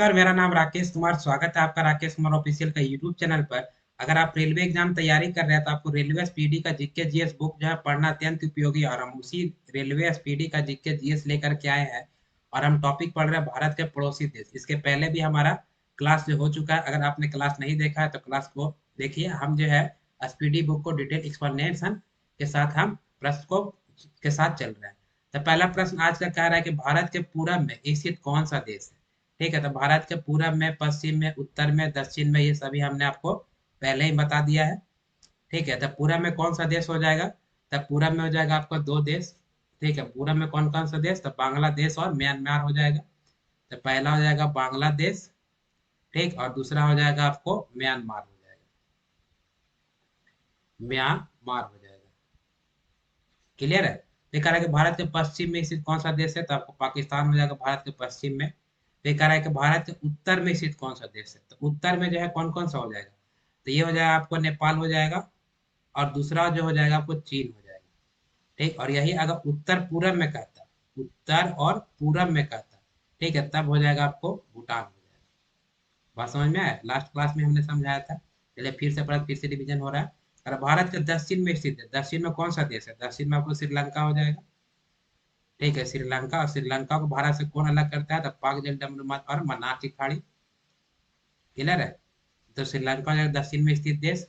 नमस्कार, मेरा नाम राकेश कुमार। स्वागत है आपका राकेश कुमार ऑफिशियल का यूट्यूब चैनल पर। अगर आप रेलवे एग्जाम तैयारी कर रहे हैं तो आपको रेलवे एसपीडी का जीके जीएस बुक जो है पढ़ना अत्यंत उपयोगी, और हम उसी रेलवे एसपीडी का जीके जीएस लेकर के आए हैं। और हम टॉपिक पढ़ रहे हैं भारत के पड़ोसी देश। इसके पहले भी हमारा क्लास जो हो चुका है, अगर आपने क्लास नहीं देखा है तो क्लास को देखिए। हम जो है एसपीडी बुक को डिटेल एक्सप्लेनेशन के साथ हम प्रश्न को के साथ चल रहे हैं। तो पहला प्रश्न आज का कह रहा है कि भारत के पूरब में स्थित कौन सा देश है। ठीक है, तो भारत के पूरब में, पश्चिम में, उत्तर में, दक्षिण में, ये सभी हमने आपको पहले ही बता दिया है। ठीक है, तो पूरब में कौन सा देश हो जाएगा? तब पूरब में हो जाएगा आपका दो देश। ठीक है, पूरब में कौन कौन सा देश? तो बांग्लादेश और म्यांमार हो जाएगा। तो पहला हो जाएगा बांग्लादेश, ठीक, और दूसरा हो जाएगा आपको म्यांमार हो जाएगा। म्यांमार हो जाएगा। क्लियर है? ये कह रहा है कि भारत के पश्चिम में स्थित कौन सा देश है, तो आपको पाकिस्तान हो जाएगा भारत के पश्चिम में। तो ये कह रहा है कि भारत के उत्तर में स्थित कौन सा देश है, तो उत्तर में जो है कौन कौन सा हो जाएगा? तो ये हो जाएगा आपको नेपाल हो जाएगा, और दूसरा जो हो जाएगा आपको चीन हो जाएगा। ठीक, और यही अगर उत्तर पूरब में कहता, उत्तर और पूरब में कहता, ठीक है, तब हो जाएगा आपको भूटान हो जाएगा। बात समझ में आया? लास्ट क्लास में हमने समझाया था। चलिए फिर से पढ़ा, फिर से रिवीजन हो रहा है। और भारत के दक्षिण में स्थित है, दक्षिण में कौन सा देश है? दक्षिण में आपको श्रीलंका हो जाएगा। ठीक है, श्रीलंका। और श्रीलंका को भारत से कौन अलग करता है? तो पाक जलसंधि और मन्नार की खाड़ी। क्लियर है? तो श्रीलंका जो है दक्षिण में स्थित देश।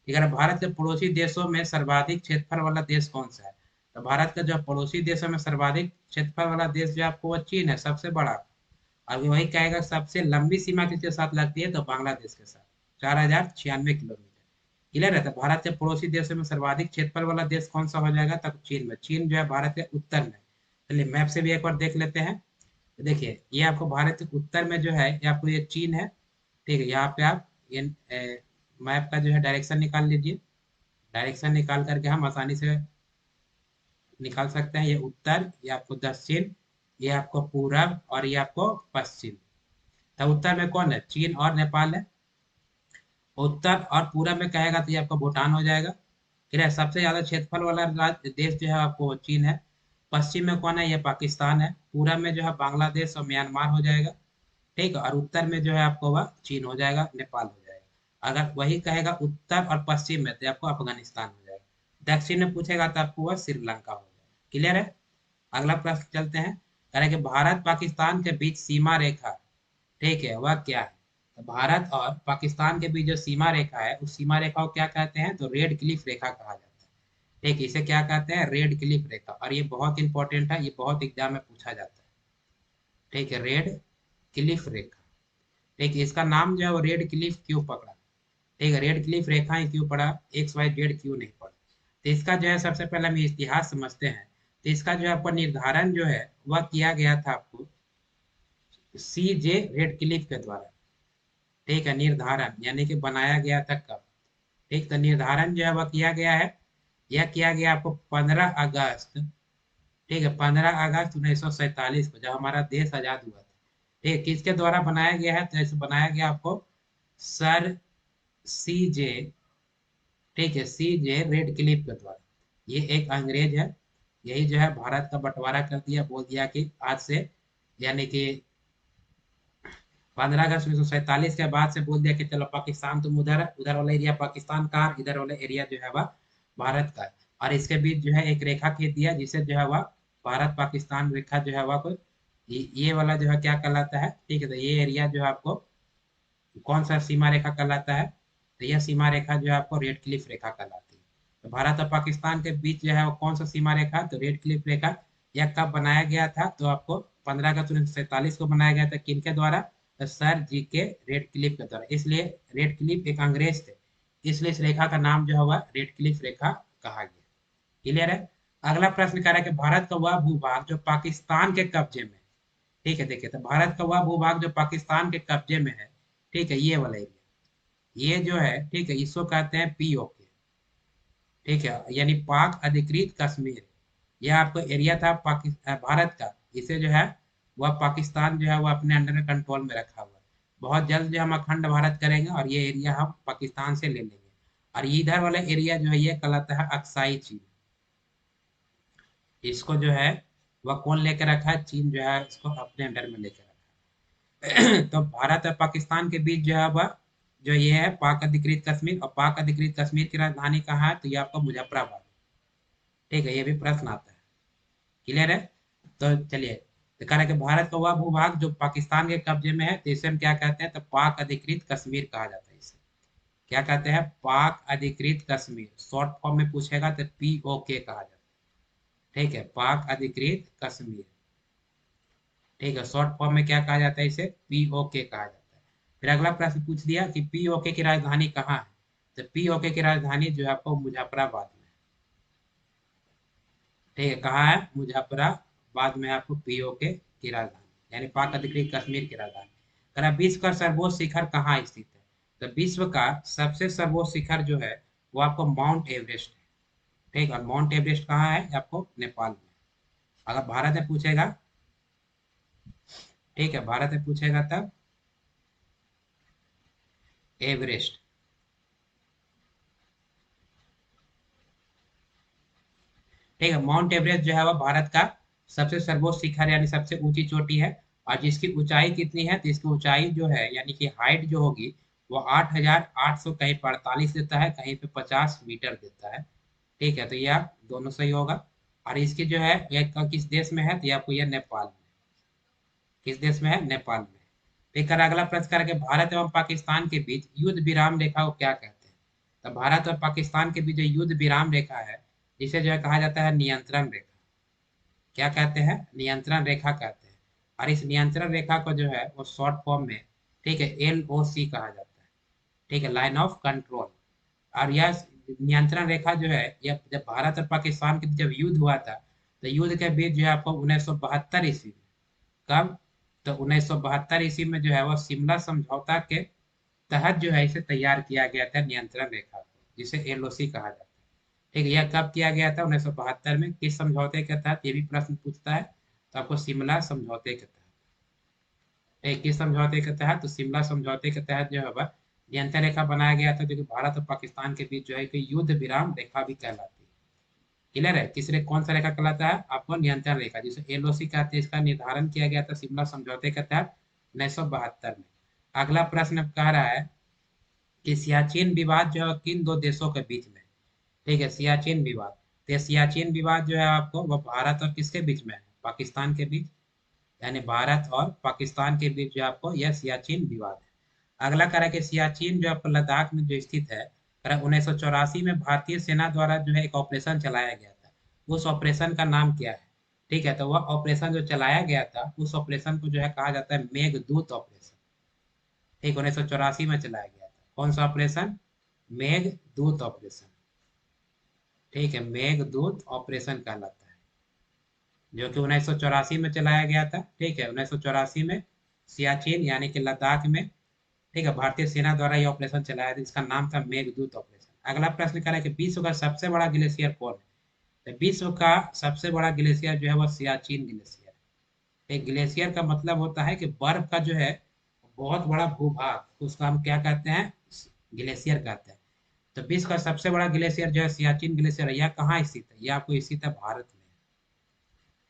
अगर भारत के पड़ोसी देशों में सर्वाधिक क्षेत्रफल वाला देश कौन सा है? तो भारत का जो पड़ोसी देशों में सर्वाधिक क्षेत्रफल वाला देश जो आपको वो चीन है, सबसे बड़ा। और वही कहेगा सबसे लंबी सीमा किसके साथ लगती है? तो बांग्लादेश के साथ, 4096 किलोमीटर। क्लियर है? तो भारत के पड़ोसी देशों में सर्वाधिक क्षेत्रफल वाला देश कौन सा हो जाएगा? तब चीन में। चीन जो है भारत के उत्तर में। चलिए मैप से भी एक बार देख लेते हैं। तो देखिए, ये आपको भारत के उत्तर में जो है, ये आपको ये चीन है। ठीक है, यहाँ पे आप ये मैप का जो है डायरेक्शन निकाल लीजिए। डायरेक्शन निकाल करके हम आसानी से निकाल सकते हैं। ये उत्तर, ये आपको दक्षिण, ये आपको पूरब, और ये आपको पश्चिम। तो उत्तर में कौन है? चीन और नेपाल है। उत्तर और पूरब में कहेगा तो ये आपका भूटान हो जाएगा। फिर है सबसे ज्यादा क्षेत्रफल वाला देश जो है आपको चीन है। पश्चिम में कौन है? ये पाकिस्तान है। पूरब में जो है बांग्लादेश और म्यांमार हो जाएगा। ठीक है, और उत्तर में जो है आपको वह चीन हो जाएगा, नेपाल हो जाएगा। अगर वही कहेगा उत्तर और पश्चिम में, तो आपको अफगानिस्तान हो जाएगा। दक्षिण में पूछेगा तो आपको वह श्रीलंका हो जाएगा। क्लियर है? अगला प्रश्न चलते हैं। कह रहे हैं कि भारत पाकिस्तान के बीच सीमा रेखा, ठीक है, वह क्या है? तो भारत और पाकिस्तान के बीच जो सीमा रेखा है, उस सीमा रेखा को क्या कहते हैं? तो रेड क्लिफ रेखा कहा जाता है। ठीक है, इसे क्या कहते हैं? रेड क्लिफ रेखा। और ये बहुत इंपॉर्टेंट है, ये बहुत एग्जाम में पूछा जाता है। ठीक है, रेड क्लिफ रेखा। ठीक है, इसका नाम जो है वो रेड क्लिफ क्यों पकड़ा? ठीक है, रेड क्लिफ रेखा क्यों पड़ा? एक्स वाई जेड क्यों नहीं पड़ा? तो इसका जो है सबसे पहले हम इतिहास समझते हैं। तो इसका जो है आपका निर्धारण जो है वह किया गया था आपको सी जे रेड क्लिफ के द्वारा। ठीक है, निर्धारण यानी कि बनाया गया था कब? ठीक, तो निर्धारण जो है वह किया गया है, यह किया गया आपको 15 अगस्त। ठीक है, 15 अगस्त 1947 को, जब हमारा देश आजाद हुआ था। ठीक है, किसके द्वारा बनाया गया है? तो ऐसे बनाया गया आपको सर सी जे, ठीक है, सी जे रेड क्लिफ के द्वारा। ये एक अंग्रेज है। यही जो है भारत का बंटवारा कर दिया, बोल दिया कि आज से, यानी कि 15 अगस्त 1947 के बाद से बोल दिया कि चलो पाकिस्तान तुम उधर है, उधर वाला एरिया पाकिस्तान का, इधर वाला एरिया जो है वह भारत का है। और इसके बीच जो है एक रेखा खींच दिया, जिसे जो है वह भारत पाकिस्तान रेखा जो है वह को ये वाला जो है क्या कहलाता है? ठीक है, तो ये एरिया जो है आपको कौन सा सीमा रेखा कहलाता है? तो यह सीमा रेखा जो है आपको रेड क्लिफ रेखा कहलाती है। तो भारत और पाकिस्तान के बीच जो है वो कौन सा सीमा रेखा? तो रेड क्लिफ रेखा। यह कब बनाया गया था? तो आपको 15 अगस्त 1947 को बनाया गया था। किनके द्वारा? तो सर जी के रेड क्लिफ के द्वारा। इसलिए रेड क्लिफ एक अंग्रेज थे, इसलिए इस रेखा का नाम जो है रेड क्लिफ रेखा कहा गया। क्लियर है? अगला प्रश्न कह रहा है कि भारत का वह भूभाग जो पाकिस्तान के कब्जे में है। ठीक है, देखिए, तो भारत का वह भूभाग जो पाकिस्तान के कब्जे में है, ठीक है, ये वाला एरिया, ये जो है, ठीक है, इसको कहते हैं पीओके। ठीक है, यानी पाक अधिकृत कश्मीर। यह आपको एरिया था भारत का। इसे जो है वह पाकिस्तान जो है वह अपने अंडर में कंट्रोल में रखा हुआ है। बहुत जल्द जो हम अखंड भारत करेंगे और ये एरिया हम पाकिस्तान से ले लेंगे। और इधर वाला एरिया जो है ये कहलाता है अक्साई चीन। इसको जो है वह कौन लेकर रखा है? चीन जो है इसको अपने अंडर में लेकर रखा है। तो भारत और पाकिस्तान के बीच जो है वह जो ये है पाक अधिकृत कश्मीर, और पाक अधिकृत कश्मीर की राजधानी कहाँ है, तो ये आपका मुजफ्फराबाद। ठीक है, ये भी प्रश्न आता है। क्लियर है? तो चलिए, तो कह रहा है कि भारत का वह भूभाग जो पाकिस्तान के कब्जे में है, तो इसे हम क्या कहते हैं, तो पाक अधिकृत कश्मीर कहा जाता है इसे। क्या कहते हैं? पाक अधिकृत कश्मीर। शॉर्ट फॉर्म में पूछेगा तो POK कहा जाता है। ठीक है, पाक अधिकृत कश्मीर। ठीक है, शॉर्ट फॉर्म में क्या कहा जाता है इसे? POK कहा जाता है। फिर अगला प्रश्न पूछ दिया कि POK की राजधानी कहाँ है, तो POK की राजधानी जो है आपको मुजफ्फराबाद में। ठीक है, कहाँ है? मुजफ्फराबाद में आपको POK की राजधानी, यानी पाक अधिकृत कश्मीर की राजधानी। करा विश्व का सर्वोच्च शिखर कहाँ स्थित है, तो विश्व का सबसे सर्वोच्च शिखर जो है वो आपको माउंट एवरेस्ट है। ठीक है, और माउंट एवरेस्ट कहाँ है? आपको नेपाल में। अगर भारत में पूछेगा, ठीक है, भारत में पूछेगा तब एवरेस्ट। ठीक है, माउंट एवरेस्ट जो है वह भारत का सबसे सर्वोच्च शिखर यानी सबसे ऊंची चोटी है। और जिसकी ऊंचाई कितनी है, तो इसकी ऊंचाई जो है यानी कि हाइट जो होगी वो 8,800 कहीं पर 48 देता है, कहीं पे 50 मीटर देता है। ठीक है, तो ये आप दोनों सही होगा। और इसकी जो है ये किस देश में है, तो ये आपको यह नेपाल में। किस देश में है? नेपाल में। फिर अगला प्रश्न करेंगे, भारत एवं पाकिस्तान के बीच युद्ध विराम रेखा को क्या कहते हैं, तो भारत और पाकिस्तान के बीच जो युद्ध विराम रेखा है जिसे जो है कहा जाता है नियंत्रण रेखा। क्या कहते हैं? नियंत्रण रेखा कहते हैं। और इस नियंत्रण रेखा को जो है वो शॉर्ट फॉर्म में, ठीक है, LOC कहा जाता है। ठीक है, लाइन ऑफ कंट्रोल। और यह नियंत्रण रेखा जो है, यह जब भारत और पाकिस्तान के बीच जब युद्ध हुआ था, तो युद्ध के बीच जो है आपको 1972 ईस्वी में, कब, तो 1972 ईस्वी में जो है वह शिमला समझौता के तहत जो है इसे तैयार किया गया था नियंत्रण रेखा को, जिसे LOC कहा जाता है। ठीक है, यह कब किया गया था? 1972 में। किस समझौते के तहत, ये भी प्रश्न पूछता है, तो आपको शिमला समझौते के तहत। किस समझौते के तहत? तो शिमला समझौते के तहत जो है वह नियंत्रण रेखा बनाया गया था, जो कि भारत और पाकिस्तान के बीच जो है कि युद्ध विराम रेखा भी कहलाती है। क्लियर है? कौन सा रेखा कहलाता है आपको? नियंत्रण रेखा, जिसे LOC कहते हैं। इसका निर्धारण किया गया था शिमला समझौते के तहत 1972 में। अगला प्रश्न कह रहा है कि सियाचिन विवाद जो है किन दो देशों के बीच में। ठीक है, सियाचिन विवाद। तो सियाचिन विवाद जो है आपको वो भारत और किसके बीच में है? पाकिस्तान के बीच। यानी भारत और पाकिस्तान के बीच जो आपको यह सियाचिन विवाद है। अगला कह रहा है कि सियाचिन जो आपको लद्दाख में जो स्थित है, 1984 में भारतीय सेना द्वारा जो है एक ऑपरेशन चलाया गया था। उस ऑपरेशन का नाम क्या है? ठीक है, तो वह ऑपरेशन जो चलाया गया था उस ऑपरेशन को जो है कहा जाता है मेघदूत ऑपरेशन। ठीक, 1984 में चलाया गया था। कौन सा ऑपरेशन? मेघदूत ऑपरेशन। ठीक है, मेघदूत ऑपरेशन कहलाता है, जो कि 1984 में चलाया गया था। ठीक है, 1984 में सियाचिन यानी कि लद्दाख में, ठीक है, भारतीय सेना द्वारा यह ऑपरेशन चलाया था, इसका नाम था मेघदूत ऑपरेशन। अगला प्रश्न करें कि विश्व का सबसे बड़ा ग्लेशियर कौन है, तो विश्व का सबसे बड़ा ग्लेशियर जो है वह सियाचिन ग्लेशियर है। एक ग्लेशियर का मतलब होता है कि बर्फ का जो है बहुत बड़ा भूभाग, उसका हम क्या कहते हैं? ग्लेशियर कहते हैं। तो विश्व का सबसे बड़ा ग्लेशियर जो है सियाचिन ग्लेशियर है। यह कहाँ स्थित है? यह आपको स्थित है भारत में।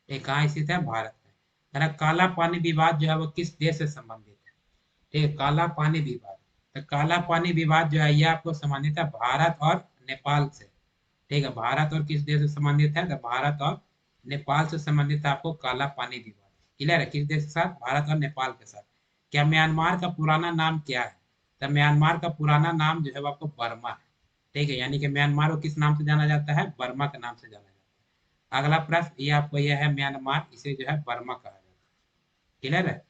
ये कहाँ स्थित है? भारत में। है ना? काला पानी विवाद जो है वो किस देश से संबंधित है? ठीक है, काला पानी विवाद। तो काला पानी विवाद जो है ये आपको संबंधित है भारत और नेपाल से। ठीक है, भारत और किस देश से संबंधित है? तो भारत और नेपाल से संबंधित है आपको काला पानी विवाद। क्लियर है? किस देश के साथ? भारत और नेपाल के साथ। क्या म्यांमार का पुराना नाम क्या है? तो म्यांमार का पुराना नाम जो है वो आपको बर्मा है। ठीक है, यानी कि म्यांमार को किस नाम से जाना जाता है? बर्मा के नाम से जाना जाता है। अगला प्रश्न ये आपको यह है म्यांमार, इसे जो है बर्मा कहा जाता है। क्लियर है?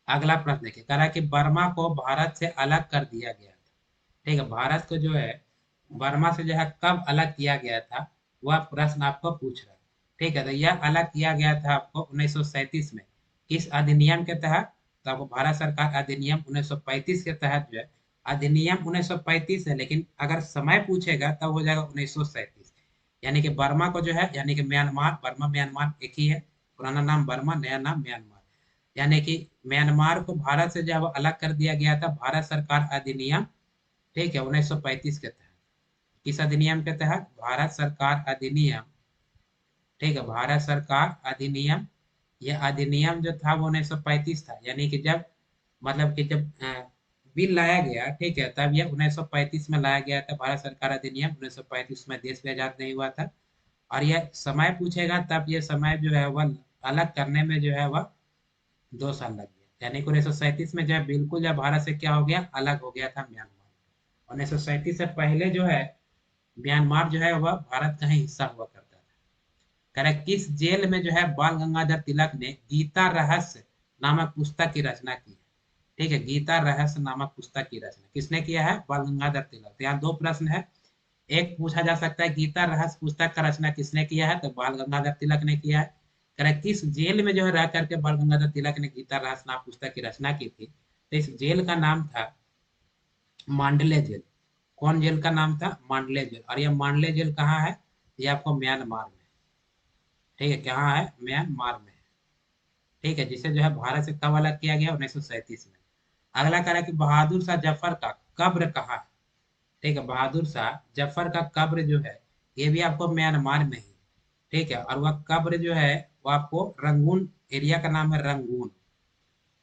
अगला प्रश्न देखिए, कह रहा है कि बर्मा को भारत से अलग कर दिया गया था। ठीक है, भारत को जो है बर्मा से जो है कब अलग किया गया था, वह प्रश्न आपको पूछ रहा है। ठीक है, तो यह अलग किया गया था आपको 1937 में। किस अधिनियम के तहत? तो आपको भारत सरकार अधिनियम 1935 के तहत जो है, अधिनियम 1935 है, लेकिन अगर समय पूछेगा तब हो जाएगा 1937। यानी कि बर्मा को जो है, यानी कि म्यांमार, बर्मा म्यांमार एक ही है। पुराना नाम बर्मा, नया नाम म्यांमार। यानी कि म्यांमार को भारत से जो है वो अलग कर दिया गया था भारत सरकार अधिनियम, ठीक है, 1935 के तहत। किस अधिनियम के तहत? भारत सरकार अधिनियम। ठीक है, भारत सरकार अधिनियम ये अधिनियम जो था वो 1935 था, यानी कि जब मतलब कि जब बिल लाया गया, ठीक है, तब ये 1935 में लाया गया था, भारत सरकार अधिनियम 1935 में, देश भी आजाद नहीं हुआ था। और यह समय पूछेगा तब ये समय जो है वह अलग करने में जो है वह 2 साल लग गया, यानी कि 1937 में जो है बिल्कुल जब भारत से क्या हो गया, अलग हो गया था म्यांमार। 1937 से पहले जो है म्यांमार जो है वह भारत का ही हिस्सा हुआ करता था। करेक्ट, किस जेल में जो है बाल गंगाधर तिलक ने गीता रहस्य नामक पुस्तक की रचना की है? ठीक है, गीता रहस्य नामक पुस्तक की रचना किसने किया है? बाल गंगाधर तिलक। तो यहाँ 2 प्रश्न है, एक पूछा जा सकता है गीता रहस्य पुस्तक का रचना किसने किया है, तो बाल गंगाधर तिलक ने किया है। करेक्ट, किस जेल में जो है रह करके बाल गंगाधर तिलक ने गीता रहस्य नामक पुस्तक की रचना की थी? तो इस जेल का नाम था मांडले जेल। कौन जेल का नाम था? मांडले जेल। और ये मांडले जेल कहाँ है? ये आपको म्यांमार में, ठीक है, कहाँ है? म्यांमार में। ठीक है, जिसे जो है भारत से कब अलग किया गया? 1937 में। अगला कह रहा है कि बहादुर शाह जफर का कब्र कहाँ है? ठीक है, बहादुर शाह जफर का कब्र जो है ये भी आपको म्यांमार में ही, ठीक है, और वह कब्र जो है वो आपको रंगून, एरिया का नाम है रंगून।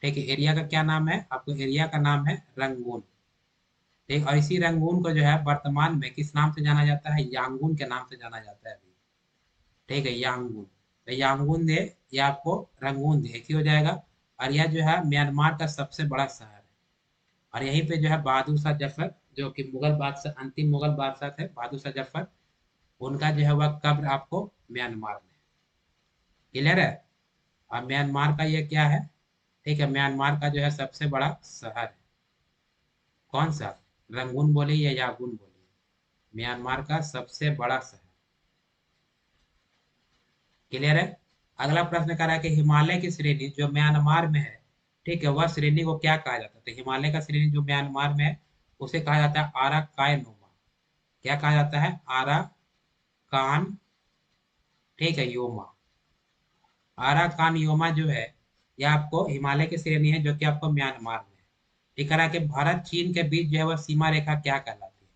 ठीक है, एरिया का क्या नाम है? आपको एरिया का नाम है रंगून। ठीक, और इसी रंगून को जो है वर्तमान में किस नाम से जाना जाता है? यांगून के नाम से जाना जाता है अभी। ठीक है, यांगून। तो यांगून दे, ये आपको रंगून दे, एक ही हो जाएगा। और यह जो है म्यांमार का सबसे बड़ा शहर है। और यहीं पे जो है बहादुर शाह जफर, जो कि मुगल बादशाह, अंतिम मुगल बादशाह थे बहादुर शाह जफर, उनका जो है वह कब्र आपको म्यांमार में। क्लियर है? और म्यांमार का ये क्या है? ठीक है, म्यांमार का जो है सबसे बड़ा शहर है। कौन सा? रंगून बोले या यागून बोले? म्यांमार का सबसे बड़ा शहर। क्लियर है? अगला प्रश्न कर रहा है कि हिमालय की श्रेणी जो म्यांमार में है, ठीक है, वह श्रेणी को क्या कहा जाता है? तो हिमालय का श्रेणी जो म्यांमार में है उसे कहा जाता है आराकायनोमा। क्या कहा जाता है? आरा कान, ठीक है, योमा। आराकान योमा जो है यह आपको हिमालय की श्रेणी है, जो कि आपको म्यांमार में है। ये कह रहा है कि भारत चीन के बीच जो है वह सीमा रेखा क्या कहलाती है?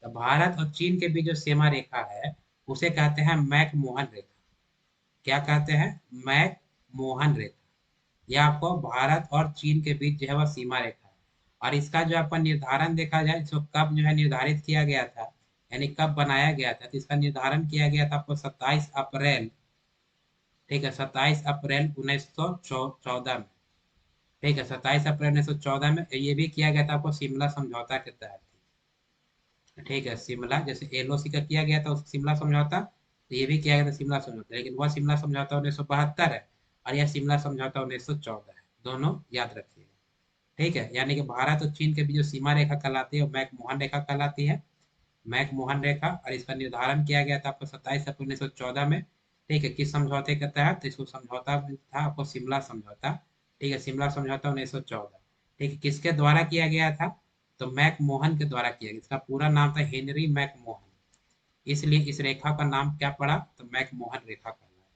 तो भारत और चीन के बीच जो सीमा रेखा है उसे कहते हैं मैकमोहन रेखा। क्या कहते हैं? मैकमोहन रेखा। यह आपको भारत और चीन के बीच जो है वह सीमा रेखा है। और इसका जो आपका निर्धारण देखा जाए, इसको कब जो है निर्धारित किया गया था, यानी कब बनाया गया था, तो इसका निर्धारण किया गया था आपको 27 अप्रैल, ठीक है, 27 अप्रैल 1914 में। ठीक है, 27 अप्रैल 1914 में ये भी किया गया था आपको शिमला समझौता के तहत। ठीक है, शिमला जैसे एलओसी का किया गया था उस शिमला समझौता, तो ये भी किया गया था शिमला समझौता, लेकिन वह शिमला समझौता 1972 है और यह शिमला समझौता 1914 है, दोनों याद रखिएगा। ठीक है, यानी कि भारत और चीन के बीच जो सीमा रेखा कहलाती है वो मैकमोहन रेखा कहलाती है। मैकमोहन रेखा, और इसका निर्धारण किया गया था आपको 27 अप्रैल 1914 में। ठीक है, किस समझौते के तहत? तो इसको समझौता था आपको शिमला समझौता। ठीक है, शिमला समझौता 1914। ठीक है, किसके द्वारा किया गया था? तो मैकमोहन के द्वारा किया गया। इसका पूरा नाम था हेनरी मैकमोहन, इसलिए इस रेखा का नाम क्या पड़ा? तो मैकमोहन रेखा कहलाया।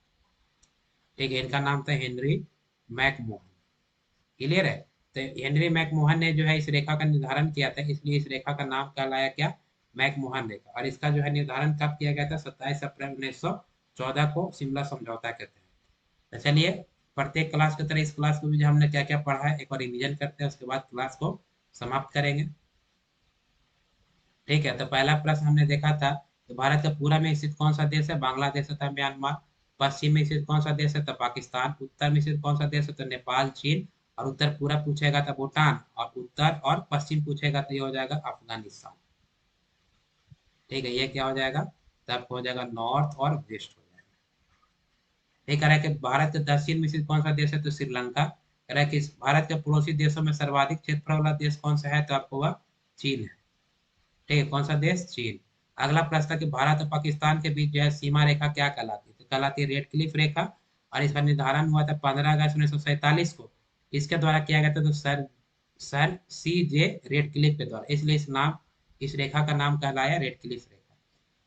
ठीक है, इनका नाम था हेनरी मैकमोहन। क्लियर है? तो हेनरी मैकमोहन ने जो है इस रेखा का निर्धारण किया था, इसलिए इस रेखा का नाम कहलाया क्या? मैकमोहन रेखा। और इसका जो है निर्धारण कब किया गया था? 27 अप्रैल 1914 को शिमला समझौता के तहत। तो चलिए, प्रत्येक क्लास की तरह इस क्लास को भी जो हमने क्या क्या पढ़ा है एक बार रिवीजन करते हैं, उसके बाद क्लास को समाप्त करेंगे। ठीक है, तो पहला प्रश्न हमने देखा था कि भारत का पूरा में स्थित कौन सा देश है? बांग्लादेश तथा म्यांमार। पश्चिम में स्थित कौन सा देश है? तो पाकिस्तान। उत्तर में स्थित कौन सा देश है? तो नेपाल, चीन। और उत्तर पूरा पूछेगा तो भूटान, और उत्तर और पश्चिम पूछेगा तो ये हो जाएगा अफगानिस्तान। ठीक है, ये क्या हो जाएगा? तब हो जाएगा नॉर्थ और वेस्ट हो जाएगा। ये कह रहा है कि भारत के दक्षिण में स्थित कौन सा देश है? तो श्रीलंका। कह रहा है कि भारत के पड़ोसी देशों में सर्वाधिक क्षेत्रफल वाला देश कौन सा है? तो आपको वह चीन है। ठीक है, कौन सा देश? चीन। अगला प्रश्न था कि भारत और पाकिस्तान के बीच जो है सीमा रेखा क्या कहलाती है? तो कहलाती है रेड क्लिफ रेखा। और इसका निर्धारण हुआ था 15 अगस्त 1947 को। इसके द्वारा किया गया था, तो सर सर सी जे रेड क्लिफ के द्वारा, इसलिए इस रेखा का नाम कहलाया रेड क्लिफ रेखा।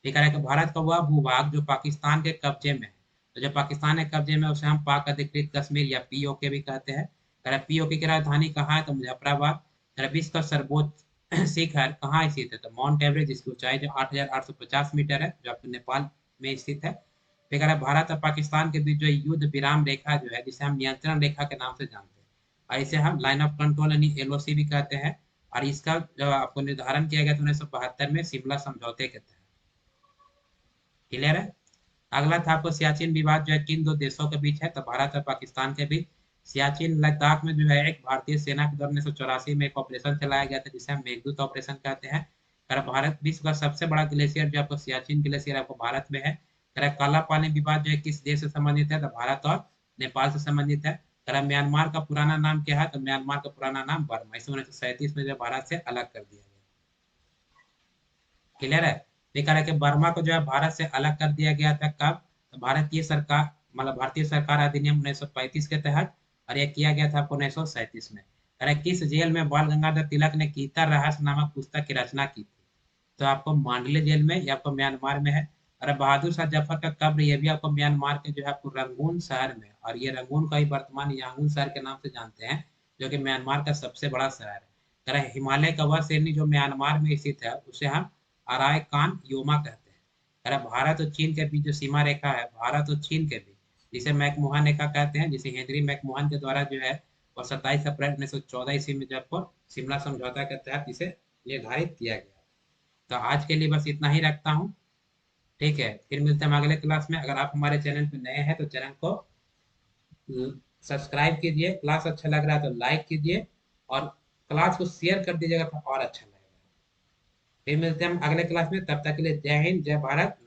ये कह रहा है कि भारत का वह भूभाग जो पाकिस्तान के कब्जे में है, तो जो पाकिस्तान के कब्जे में उसे हम पाक अधिकृत कश्मीर या पीओके भी कहते हैं। कह रहा है पीओके की राजधानी कहाँ है? तो मुजफ्फराबाद। कह रहा है विश्व का सर्वोच्च शिखर कहाँ स्थित है? तो माउंट एवरेस्ट, जिसकी ऊंचाई जो 8,850 मीटर है, जो आपके नेपाल में स्थित है। कह रहा है भारत और पाकिस्तान के बीच जो युद्ध विराम रेखा जो है, जिसे हम नियंत्रण रेखा के नाम से जानते हैं, और इसे हम लाइन ऑफ कंट्रोल यानी एलओसी भी कहते हैं। और इसका जो आपको निर्धारण किया गया था 1972 में शिमला समझौते के तहत। क्लियर है। अगला था आपको सियाचिन विवाद जो है किन दो देशों के बीच है, तो भारत और पाकिस्तान के बीच। सियाचिन लद्दाख में जो है एक भारतीय सेना के द्वारा 1984 में एक ऑपरेशन चलाया गया था, जिसे हम मेघदूत ऑपरेशन कहते हैं। अगर भारत विश्व का सबसे बड़ा ग्लेशियर जो आपको सियाचिन ग्लेशियर आपको भारत में है। अगर काला पानी विवाद जो है किस देश से संबंधित है, तो भारत और नेपाल से संबंधित है। अगर म्यांमार का पुराना नाम क्या है, तो म्यांमार का पुराना नाम बर्मा, इसे 1937 में जो भारत से अलग कर दिया गया। क्लियर है। देखा है कि बर्मा को जो है भारत से अलग कर दिया गया था कब, तो भारतीय सरकार मतलब भारतीय सरकार अधिनियम 1935 के तहत। और यह किया गया था आपको 1937 में। अरे किस जेल में बाल गंगाधर तिलक ने गीता रहस्य नामक पुस्तक की रचना की थी, तो आपको मांडले जेल में या आपको म्यांमार में है। अरे बहादुर शाह जफर का कब्र ये भी आपको म्यांमार के जो है आपको रंगून शहर में, और ये रंगून का ही वर्तमान यांगून शहर के नाम से जानते हैं, जो कि म्यांमार का सबसे बड़ा शहर है। अरे हिमालय का वह श्रेणी जो म्यांमार में स्थित है, उसे हम अरायकान योमा कहते हैं। अरे भारत और चीन के बीच जो सीमा रेखा है, भारत और चीन के बीच, जिसे मैकमोहन रेखा कहते हैं, जिसे हेनरी मैकमोहन के द्वारा जो है वो 27 अप्रैल 1914 ईस्वी में जब शिमला समझौता के तहत इसे निर्धारित किया गया। तो आज के लिए बस इतना ही रखता हूँ। ठीक है, फिर मिलते हैं हम अगले क्लास में। अगर आप हमारे चैनल पे नए हैं तो चैनल को सब्सक्राइब कीजिए, क्लास अच्छा लग रहा है तो लाइक कीजिए, और क्लास को शेयर कर दीजिएगा तो और अच्छा लगेगा। फिर मिलते हैं हम अगले क्लास में, तब तक के लिए जय हिंद, जय भारत।